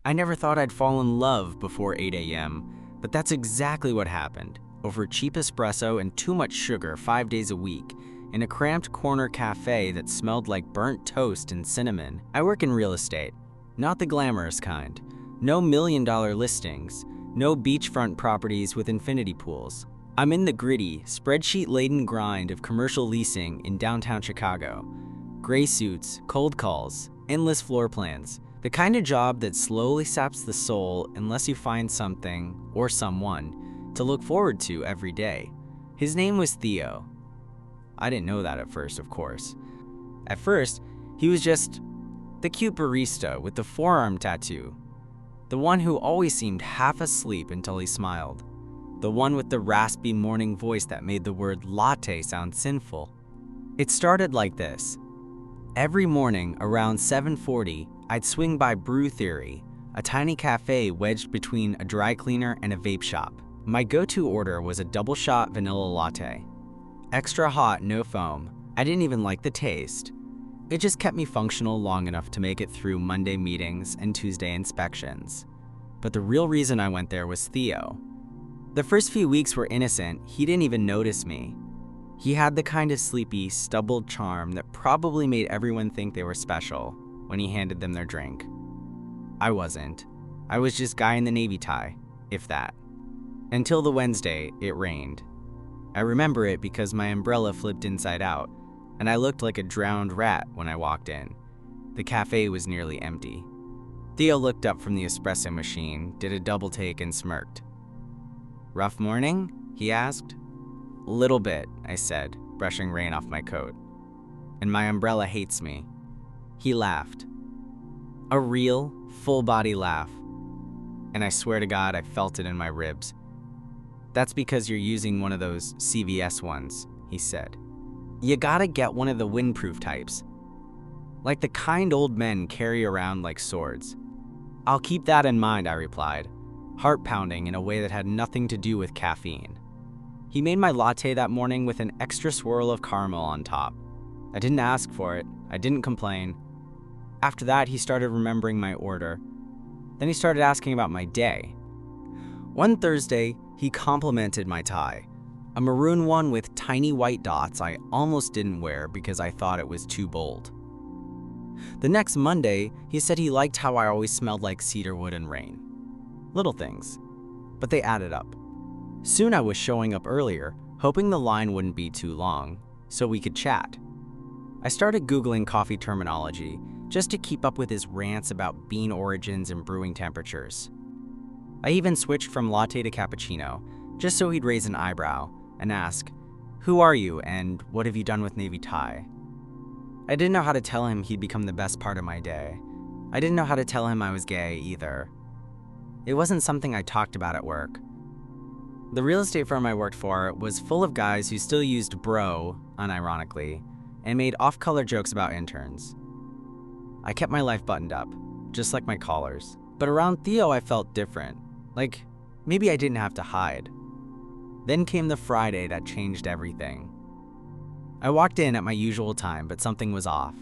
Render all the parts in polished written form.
I never thought I'd fall in love before 8 a.m., but that's exactly what happened. Over cheap espresso and too much sugar 5 days a week, in a cramped corner cafe that smelled like burnt toast and cinnamon. I work in real estate, not the glamorous kind. No million-dollar listings, no beachfront properties with infinity pools. I'm in the gritty, spreadsheet-laden grind of commercial leasing in downtown Chicago. Gray suits, cold calls, endless floor plans. The kind of job that slowly saps the soul unless you find something, or someone, to look forward to every day. His name was Theo. I didn't know that at first, of course. At first, he was just the cute barista with the forearm tattoo. The one who always seemed half asleep until he smiled. The one with the raspy morning voice that made the word latte sound sinful. It started like this. Every morning around 7:40, I'd swing by Brew Theory, a tiny cafe wedged between a dry cleaner and a vape shop. My go-to order was a double-shot vanilla latte. Extra hot, no foam. I didn't even like the taste. It just kept me functional long enough to make it through Monday meetings and Tuesday inspections. But the real reason I went there was Theo. The first few weeks were innocent. He didn't even notice me. He had the kind of sleepy, stubbled charm that probably made everyone think they were special when he handed them their drink. I wasn't. I was just guy in the navy tie, if that. Until the Wednesday, it rained. I remember it because my umbrella flipped inside out, and I looked like a drowned rat when I walked in. The cafe was nearly empty. Theo looked up from the espresso machine, did a double take, and smirked. "Rough morning?" he asked. "Little bit," I said, brushing rain off my coat. "And my umbrella hates me." He laughed. A real, full-body laugh. And I swear to God, I felt it in my ribs. "That's because you're using one of those CVS ones," he said. "You gotta get one of the windproof types. Like the kind old men carry around like swords." "I'll keep that in mind," I replied, heart pounding in a way that had nothing to do with caffeine. He made my latte that morning with an extra swirl of caramel on top. I didn't ask for it. I didn't complain. After that, he started remembering my order. Then he started asking about my day. One Thursday, he complimented my tie, a maroon one with tiny white dots I almost didn't wear because I thought it was too bold. The next Monday, he said he liked how I always smelled like cedarwood and rain. Little things, but they added up. Soon I was showing up earlier, hoping the line wouldn't be too long, so we could chat. I started Googling coffee terminology, just to keep up with his rants about bean origins and brewing temperatures. I even switched from latte to cappuccino, just so he'd raise an eyebrow and ask, "Who are you and what have you done with navy tie?" I didn't know how to tell him he'd become the best part of my day. I didn't know how to tell him I was gay either. It wasn't something I talked about at work. The real estate firm I worked for was full of guys who still used bro, unironically, and made off-color jokes about interns. I kept my life buttoned up, just like my collars. But around Theo I felt different, like maybe I didn't have to hide. Then came the Friday that changed everything. I walked in at my usual time, but something was off.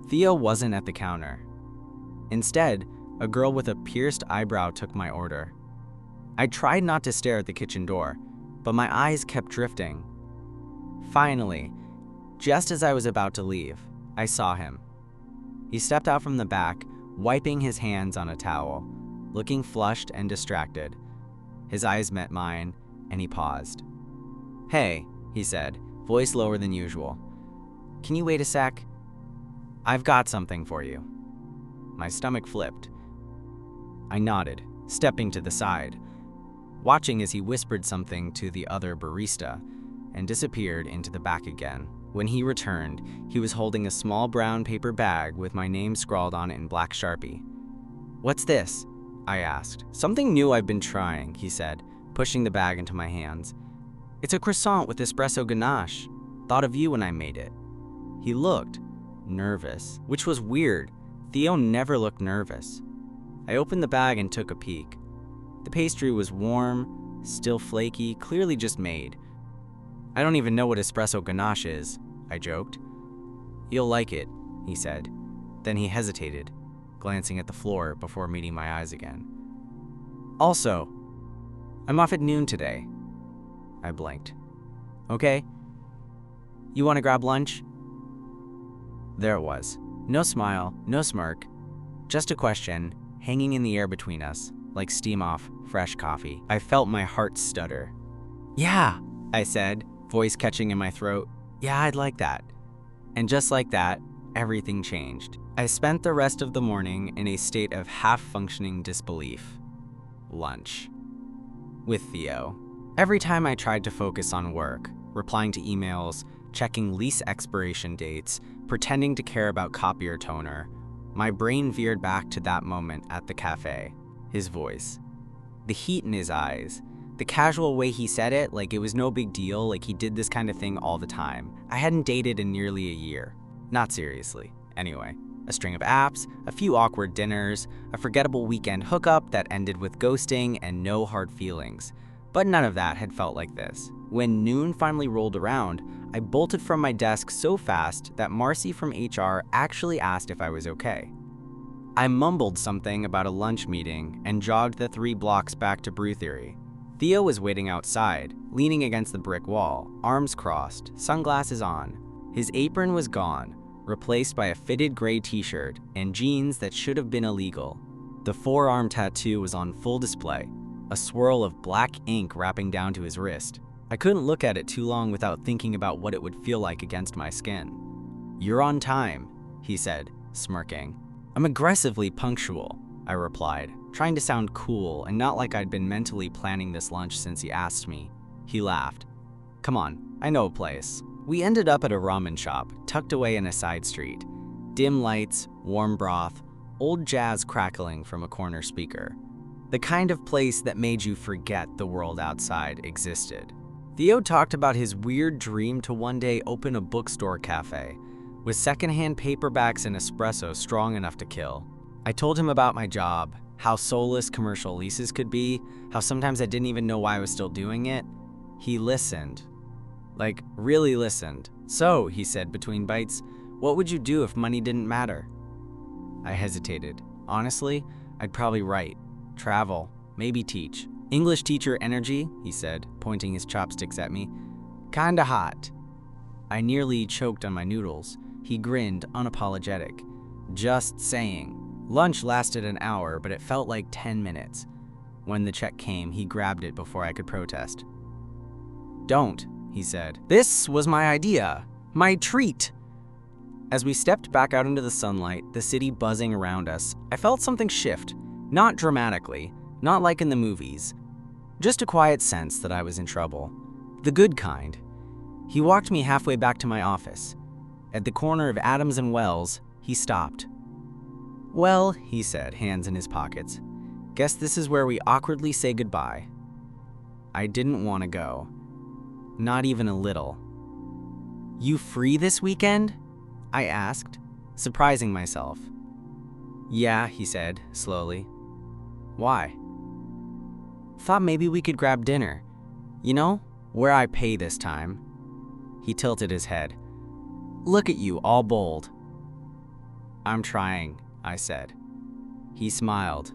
Theo wasn't at the counter. Instead, a girl with a pierced eyebrow took my order. I tried not to stare at the kitchen door, but my eyes kept drifting. Finally, just as I was about to leave, I saw him. He stepped out from the back, wiping his hands on a towel, looking flushed and distracted. His eyes met mine, and he paused. "Hey," he said, voice lower than usual. "Can you wait a sec? I've got something for you." My stomach flipped. I nodded, stepping to the side, watching as he whispered something to the other barista and disappeared into the back again. When he returned, he was holding a small brown paper bag with my name scrawled on it in black Sharpie. "What's this?" I asked. "Something new I've been trying," he said, pushing the bag into my hands. "It's a croissant with espresso ganache. Thought of you when I made it." He looked nervous, which was weird. Theo never looked nervous. I opened the bag and took a peek. The pastry was warm, still flaky, clearly just made. "I don't even know what espresso ganache is," I joked. "You'll like it," he said. Then he hesitated, glancing at the floor before meeting my eyes again. Also, I'm off at noon today. I blinked. Okay. You want to grab lunch? There it was. No smile, no smirk, just a question hanging in the air between us, like steam off fresh coffee. I felt my heart stutter. Yeah, I said, voice catching in my throat. Yeah, I'd like that. And just like that, everything changed. I spent the rest of the morning in a state of half-functioning disbelief. Lunch. With Theo. Every time I tried to focus on work, replying to emails, checking lease expiration dates, pretending to care about copier toner, my brain veered back to that moment at the cafe. His voice. The heat in his eyes. The casual way he said it, like it was no big deal, like he did this kind of thing all the time. I hadn't dated in nearly a year. Not seriously. Anyway, a string of apps, a few awkward dinners, a forgettable weekend hookup that ended with ghosting and no hard feelings. But none of that had felt like this. When noon finally rolled around, I bolted from my desk so fast that Marcy from HR actually asked if I was okay. I mumbled something about a lunch meeting and jogged the 3 blocks back to Brew Theory. Theo was waiting outside, leaning against the brick wall, arms crossed, sunglasses on. His apron was gone, replaced by a fitted gray t-shirt and jeans that should have been illegal. The forearm tattoo was on full display, a swirl of black ink wrapping down to his wrist. I couldn't look at it too long without thinking about what it would feel like against my skin. "You're on time," he said, smirking. "I'm aggressively punctual," I replied, trying to sound cool and not like I'd been mentally planning this lunch since he asked me. He laughed. "Come on, I know a place." We ended up at a ramen shop, tucked away in a side street. Dim lights, warm broth, old jazz crackling from a corner speaker. The kind of place that made you forget the world outside existed. Theo talked about his weird dream to one day open a bookstore cafe, with secondhand paperbacks and espresso strong enough to kill. I told him about my job, how soulless commercial leases could be, how sometimes I didn't even know why I was still doing it. He listened. Like, really listened. "So," he said between bites, "what would you do if money didn't matter?" I hesitated. Honestly, I'd probably write, travel, maybe teach. "English teacher energy," he said, pointing his chopsticks at me. "Kinda hot." I nearly choked on my noodles. He grinned, unapologetic. "Just saying." Lunch lasted an hour, but it felt like 10 minutes. When the check came, he grabbed it before I could protest. "Don't," he said. "This was my idea. My treat." As we stepped back out into the sunlight, the city buzzing around us, I felt something shift. Not dramatically, not like in the movies. Just a quiet sense that I was in trouble. The good kind. He walked me halfway back to my office. At the corner of Adams and Wells, he stopped. "Well," he said, hands in his pockets, "guess this is where we awkwardly say goodbye." I didn't want to go. Not even a little. "You free this weekend?" I asked, surprising myself. "Yeah," he said, slowly. "Why?" "Thought maybe we could grab dinner. You know, where I pay this time." He tilted his head. "Look at you, all bold." "I'm trying," I said. He smiled.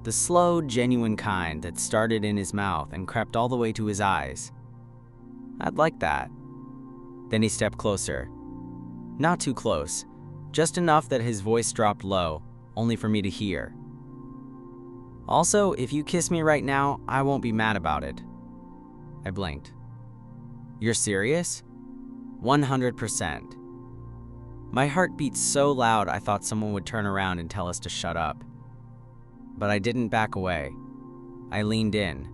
The slow, genuine kind that started in his mouth and crept all the way to his eyes. "I'd like that." Then he stepped closer. Not too close, just enough that his voice dropped low, only for me to hear. "Also, if you kiss me right now, I won't be mad about it." I blinked. "You're serious?" 100%. My heart beat so loud I thought someone would turn around and tell us to shut up. But I didn't back away. I leaned in.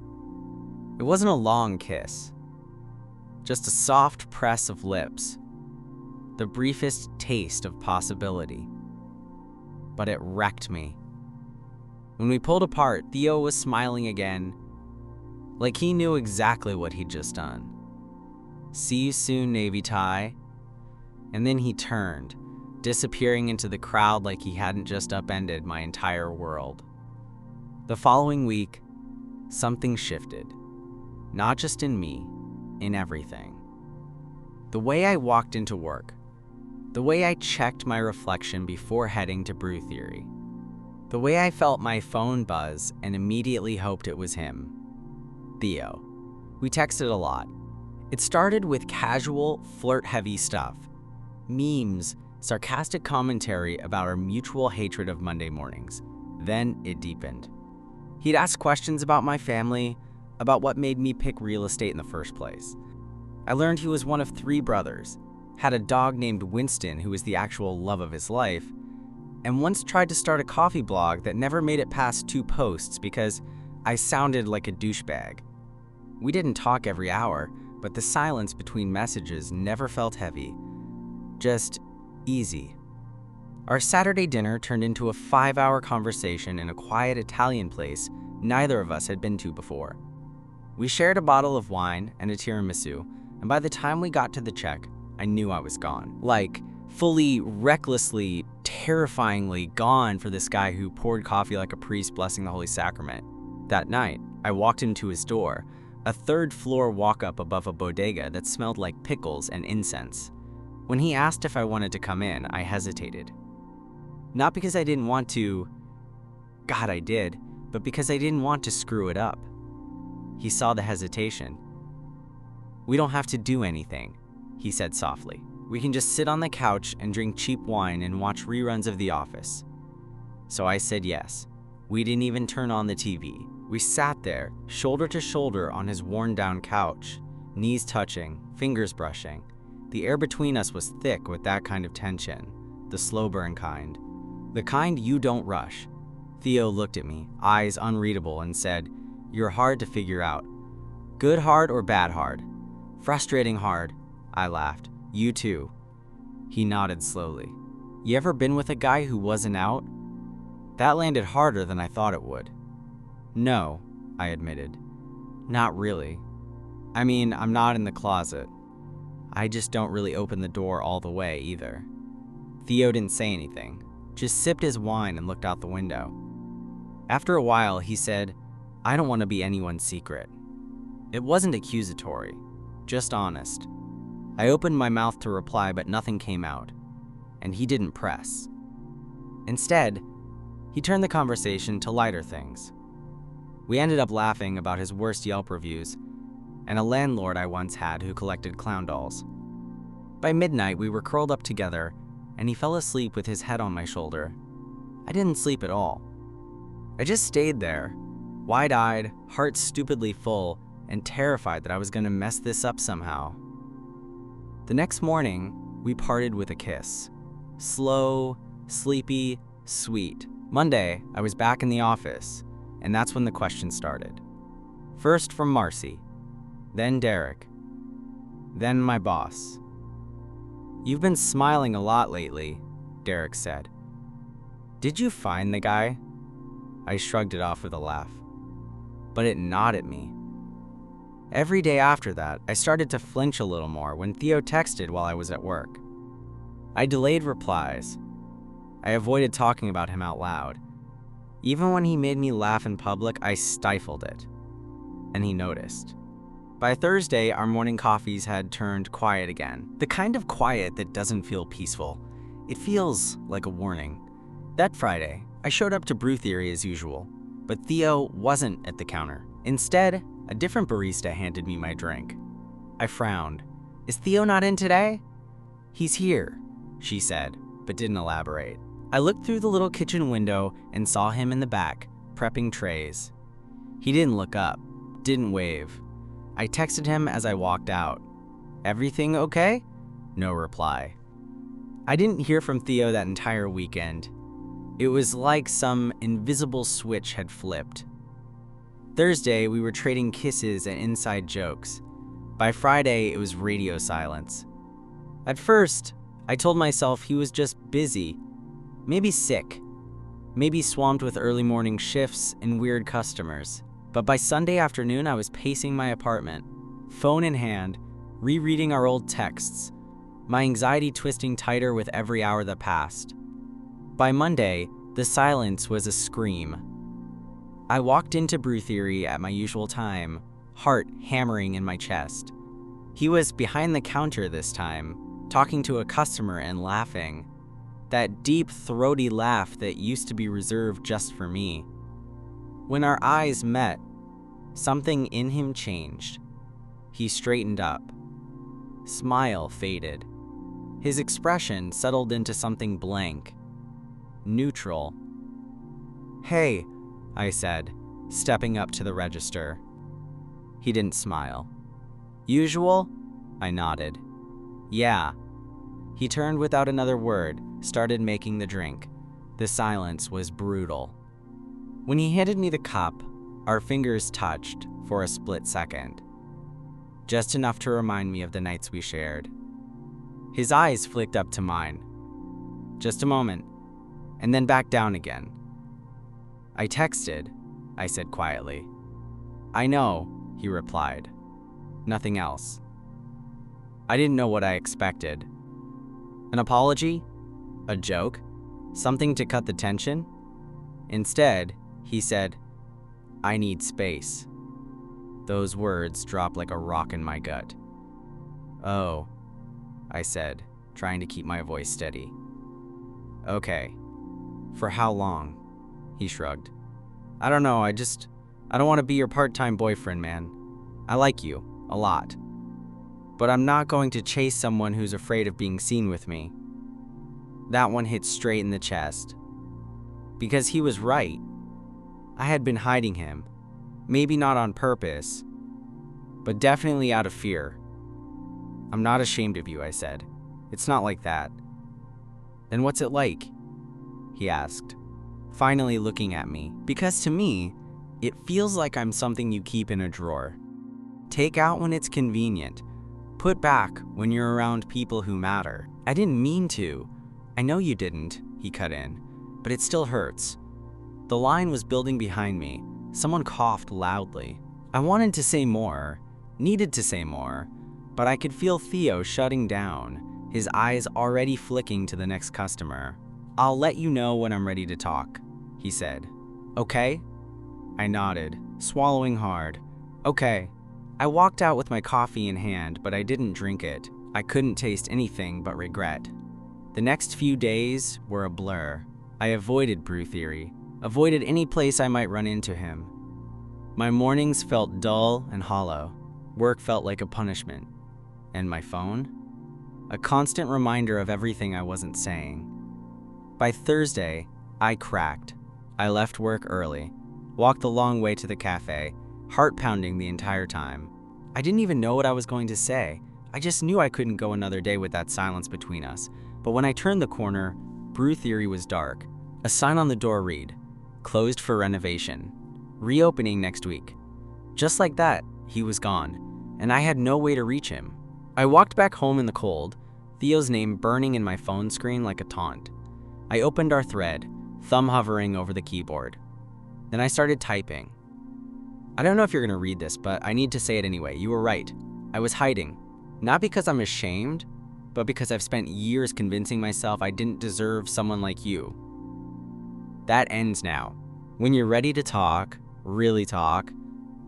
It wasn't a long kiss. Just a soft press of lips. The briefest taste of possibility. But it wrecked me. When we pulled apart, Theo was smiling again, like he knew exactly what he'd just done. "See you soon, Navy tie." And then he turned, disappearing into the crowd like he hadn't just upended my entire world. The following week, something shifted. Not just in me, in everything. The way I walked into work, the way I checked my reflection before heading to Brew Theory, The way I felt my phone buzz and immediately hoped it was him. Theo. We texted a lot. It started with casual, flirt-heavy stuff. Memes, sarcastic commentary about our mutual hatred of Monday mornings. Then it deepened. He'd ask questions about my family, about what made me pick real estate in the first place. I learned he was one of 3 brothers, had a dog named Winston who was the actual love of his life, and once tried to start a coffee blog that never made it past 2 posts because I sounded like a douchebag. We didn't talk every hour, but the silence between messages never felt heavy. Just easy. Our Saturday dinner turned into a 5-hour conversation in a quiet Italian place neither of us had been to before. We shared a bottle of wine and a tiramisu, and by the time we got to the check, I knew I was gone. Like, fully, recklessly, terrifyingly gone for this guy who poured coffee like a priest blessing the Holy Sacrament. That night, I walked into his door, a 3rd-floor walk-up above a bodega that smelled like pickles and incense. When he asked if I wanted to come in, I hesitated. Not because I didn't want to, God, I did, but because I didn't want to screw it up. He saw the hesitation. "We don't have to do anything," he said softly. "We can just sit on the couch and drink cheap wine and watch reruns of The Office." So I said yes. We didn't even turn on the TV. We sat there, shoulder to shoulder on his worn-down couch, knees touching, fingers brushing. The air between us was thick with that kind of tension, the slow burn kind. The kind you don't rush. Theo looked at me, eyes unreadable, and said, "You're hard to figure out." "Good hard or bad hard?" "Frustrating hard." I laughed. "You too." He nodded slowly. "You ever been with a guy who wasn't out?" That landed harder than I thought it would. "No," I admitted. "Not really. I mean, I'm not in the closet. I just don't really open the door all the way either." Theo didn't say anything, just sipped his wine and looked out the window. After a while, he said, "I don't want to be anyone's secret." It wasn't accusatory, just honest. I opened my mouth to reply, but nothing came out, and he didn't press. Instead, he turned the conversation to lighter things. We ended up laughing about his worst Yelp reviews and a landlord I once had who collected clown dolls. By midnight, we were curled up together, and he fell asleep with his head on my shoulder. I didn't sleep at all. I just stayed there, wide-eyed, heart stupidly full, and terrified that I was going to mess this up somehow. The next morning, we parted with a kiss. Slow, sleepy, sweet. Monday, I was back in the office, and that's when the questions started. First from Marcy, then Derek, then my boss. "You've been smiling a lot lately," Derek said. "Did you find the guy?" I shrugged it off with a laugh, but it gnawed at me. Every day after that, I started to flinch a little more when Theo texted while I was at work. I delayed replies. I avoided talking about him out loud. Even when he made me laugh in public, I stifled it. And he noticed. By Thursday, our morning coffees had turned quiet again. The kind of quiet that doesn't feel peaceful. It feels like a warning. That Friday, I showed up to Brew Theory as usual, but Theo wasn't at the counter. Instead, a different barista handed me my drink. I frowned. "Is Theo not in today?" "He's here," she said, but didn't elaborate. I looked through the little kitchen window and saw him in the back, prepping trays. He didn't look up, didn't wave. I texted him as I walked out. "Everything okay?" No reply. I didn't hear from Theo that entire weekend. It was like some invisible switch had flipped. Thursday, we were trading kisses and inside jokes. By Friday, it was radio silence. At first, I told myself he was just busy, maybe sick, maybe swamped with early morning shifts and weird customers. But by Sunday afternoon, I was pacing my apartment, phone in hand, rereading our old texts, my anxiety twisting tighter with every hour that passed. By Monday, the silence was a scream. I walked into Brew Theory at my usual time, heart hammering in my chest. He was behind the counter this time, talking to a customer and laughing. That deep, throaty laugh that used to be reserved just for me. When our eyes met, something in him changed. He straightened up. Smile faded. His expression settled into something blank, neutral. "Hey," I said, stepping up to the register. He didn't smile. "Usual?" I nodded. "Yeah." He turned without another word, started making the drink. The silence was brutal. When he handed me the cup, our fingers touched for a split second. Just enough to remind me of the nights we shared. His eyes flicked up to mine. Just a moment, and then back down again. "I texted," I said quietly. "I know," he replied. Nothing else. I didn't know what I expected. An apology? A joke? Something to cut the tension? Instead, he said, "I need space." Those words dropped like a rock in my gut. "Oh," I said, trying to keep my voice steady. "Okay. For how long?" He shrugged. "I don't know, I don't want to be your part-time boyfriend, man. I like you, a lot. But I'm not going to chase someone who's afraid of being seen with me." That one hit straight in the chest. Because he was right. I had been hiding him. Maybe not on purpose, but definitely out of fear. "I'm not ashamed of you," I said. "It's not like that." "Then what's it like?" he asked, finally looking at me. Because to me, it feels like I'm something you keep in a drawer. Take out when it's convenient. Put back when you're around people who matter. "I didn't mean to." "I know you didn't," he cut in, "but it still hurts." The line was building behind me. Someone coughed loudly. I wanted to say more, needed to say more, but I could feel Theo shutting down, his eyes already flicking to the next customer. "I'll let you know when I'm ready to talk," he said. "Okay?" I nodded, swallowing hard. "Okay." I walked out with my coffee in hand, but I didn't drink it. I couldn't taste anything but regret. The next few days were a blur. I avoided Brew Theory, avoided any place I might run into him. My mornings felt dull and hollow. Work felt like a punishment. And my phone? A constant reminder of everything I wasn't saying. By Thursday, I cracked. I left work early, walked the long way to the cafe, heart pounding the entire time. I didn't even know what I was going to say. I just knew I couldn't go another day with that silence between us. But when I turned the corner, Brew Theory was dark. A sign on the door read, "Closed for renovation. Reopening next week." Just like that, he was gone, and I had no way to reach him. I walked back home in the cold, Theo's name burning in my phone screen like a taunt. I opened our thread, thumb hovering over the keyboard. Then I started typing. "I don't know if you're going to read this, but I need to say it anyway. You were right. I was hiding. Not because I'm ashamed, but because I've spent years convincing myself I didn't deserve someone like you. That ends now. When you're ready to talk, really talk,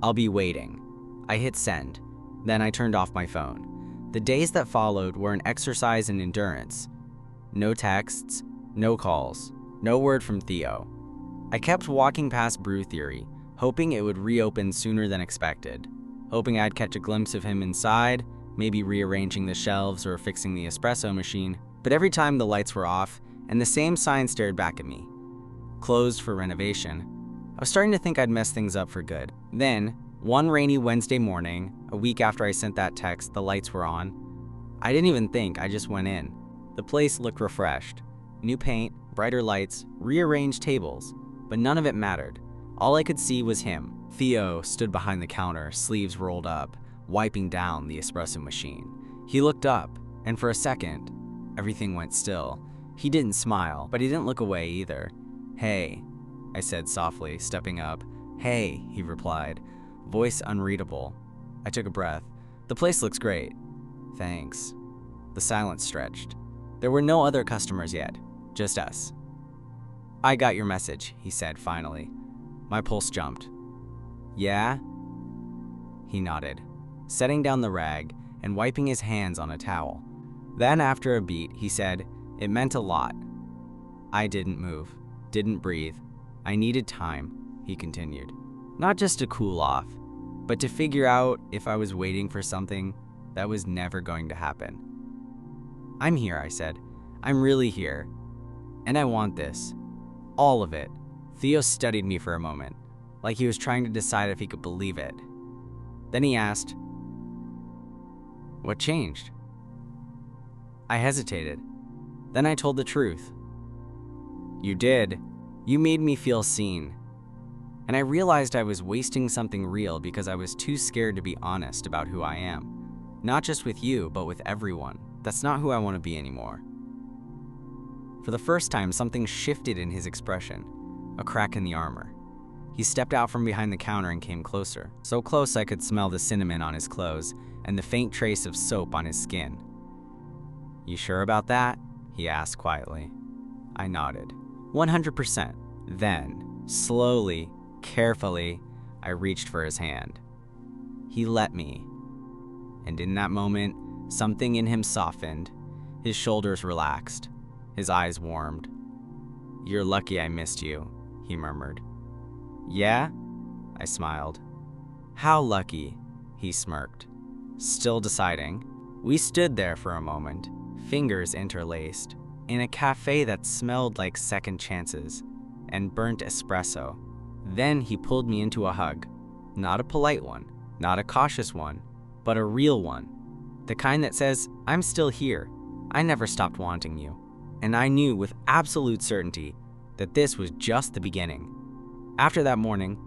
I'll be waiting." I hit send. Then I turned off my phone. The days that followed were an exercise in endurance. No texts, no calls, no word from Theo. I kept walking past Brew Theory, hoping it would reopen sooner than expected, hoping I'd catch a glimpse of him inside, maybe rearranging the shelves or fixing the espresso machine. But every time the lights were off, and the same sign stared back at me. Closed for renovation. I was starting to think I'd messed things up for good. Then, one rainy Wednesday morning, a week after I sent that text, the lights were on. I didn't even think, I just went in. The place looked refreshed. New paint, brighter lights, rearranged tables, but none of it mattered. All I could see was him. Theo stood behind the counter, sleeves rolled up, wiping down the espresso machine. He looked up, and for a second, everything went still. He didn't smile, but he didn't look away either. "Hey," I said softly, stepping up. "Hey," he replied, voice unreadable. I took a breath. "The place looks great." "Thanks." The silence stretched. There were no other customers yet, just us. "I got your message," he said finally. My pulse jumped. "Yeah?" He nodded, setting down the rag and wiping his hands on a towel. Then after a beat, he said, "It meant a lot. I didn't move, didn't breathe. I needed time, he continued. Not just to cool off, but to figure out if I was waiting for something that was never going to happen. I'm here, I said. I'm really here. And I want this. All of it. Theo studied me for a moment, like he was trying to decide if he could believe it. Then he asked, "What changed?" I hesitated. Then I told the truth. "You did. You made me feel seen." And I realized I was wasting something real because I was too scared to be honest about who I am. Not just with you, but with everyone. That's not who I want to be anymore. For the first time, something shifted in his expression, a crack in the armor. He stepped out from behind the counter and came closer, so close I could smell the cinnamon on his clothes and the faint trace of soap on his skin. "You sure about that?" he asked quietly. I nodded. 100%. Then, slowly, carefully, I reached for his hand. He let me. And in that moment, something in him softened. His shoulders relaxed. His eyes warmed. "You're lucky I missed you," he murmured. "Yeah?" I smiled. "How lucky?" he smirked. Still deciding, we stood there for a moment, fingers interlaced, in a cafe that smelled like second chances and burnt espresso. Then he pulled me into a hug. Not a polite one, not a cautious one, but a real one. The kind that says, "I'm still here. I never stopped wanting you." And I knew with absolute certainty that this was just the beginning. After that morning,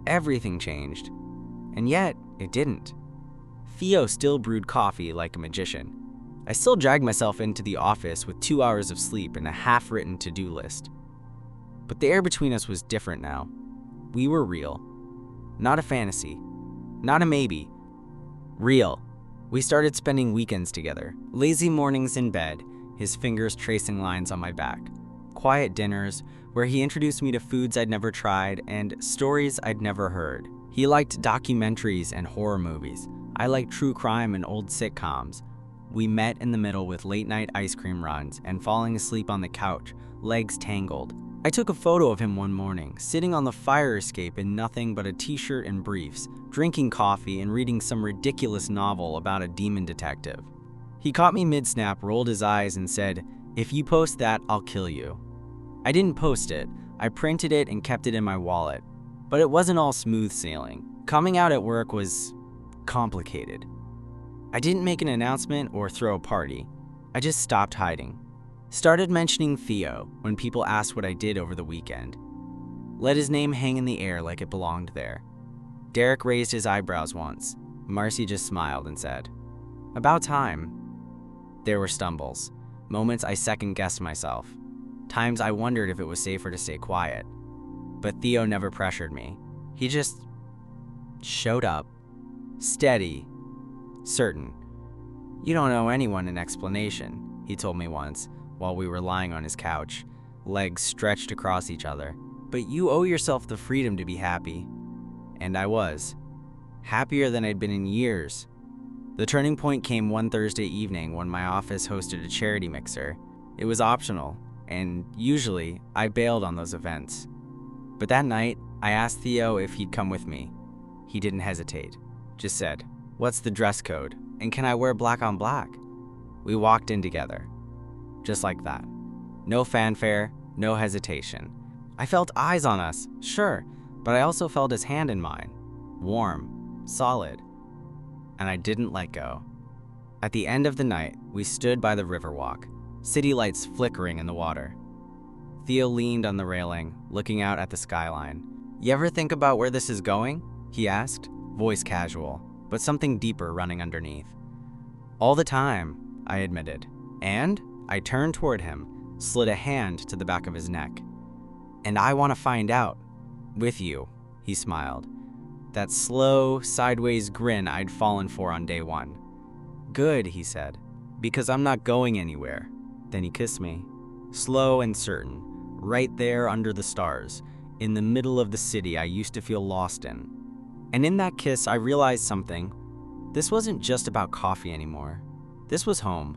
everything changed. And yet, it didn't. Theo still brewed coffee like a magician. I still dragged myself into the office with 2 hours of sleep and a half-written to-do list. But the air between us was different now. We were real. Not a fantasy. Not a maybe. Real. We started spending weekends together. Lazy mornings in bed, his fingers tracing lines on my back. Quiet dinners, where he introduced me to foods I'd never tried and stories I'd never heard. He liked documentaries and horror movies. I liked true crime and old sitcoms. We met in the middle with late-night ice cream runs and falling asleep on the couch, legs tangled. I took a photo of him one morning, sitting on the fire escape in nothing but a t-shirt and briefs, drinking coffee and reading some ridiculous novel about a demon detective. He caught me mid-snap, rolled his eyes, and said, "If you post that, I'll kill you." I didn't post it. I printed it and kept it in my wallet. But it wasn't all smooth sailing. Coming out at work was complicated. I didn't make an announcement or throw a party. I just stopped hiding. Started mentioning Theo when people asked what I did over the weekend. Let his name hang in the air like it belonged there. Derek raised his eyebrows once. Marcy just smiled and said, "About time." There were stumbles, moments I second-guessed myself, times I wondered if it was safer to stay quiet. But Theo never pressured me. He just showed up, steady, certain. "You don't owe anyone an explanation," he told me once while we were lying on his couch, legs stretched across each other. "But you owe yourself the freedom to be happy." And I was. Happier than I'd been in years. The turning point came one Thursday evening when my office hosted a charity mixer. It was optional, and usually I bailed on those events. But that night, I asked Theo if he'd come with me. He didn't hesitate, just said, "What's the dress code? And can I wear black on black?" We walked in together. Just like that. No fanfare, no hesitation. I felt eyes on us, sure, but I also felt his hand in mine. Warm, solid. And I didn't let go. At the end of the night, we stood by the Riverwalk, city lights flickering in the water. Theo leaned on the railing, looking out at the skyline. "You ever think about where this is going?" he asked, voice casual, but something deeper running underneath. "All the time," I admitted. And I turned toward him, slid a hand to the back of his neck. "And I want to find out. With you," he smiled. That slow, sideways grin I'd fallen for on day one. "Good," he said, "because I'm not going anywhere." Then he kissed me, slow and certain, right there under the stars, in the middle of the city I used to feel lost in. And in that kiss, I realized something. This wasn't just about coffee anymore. This was home.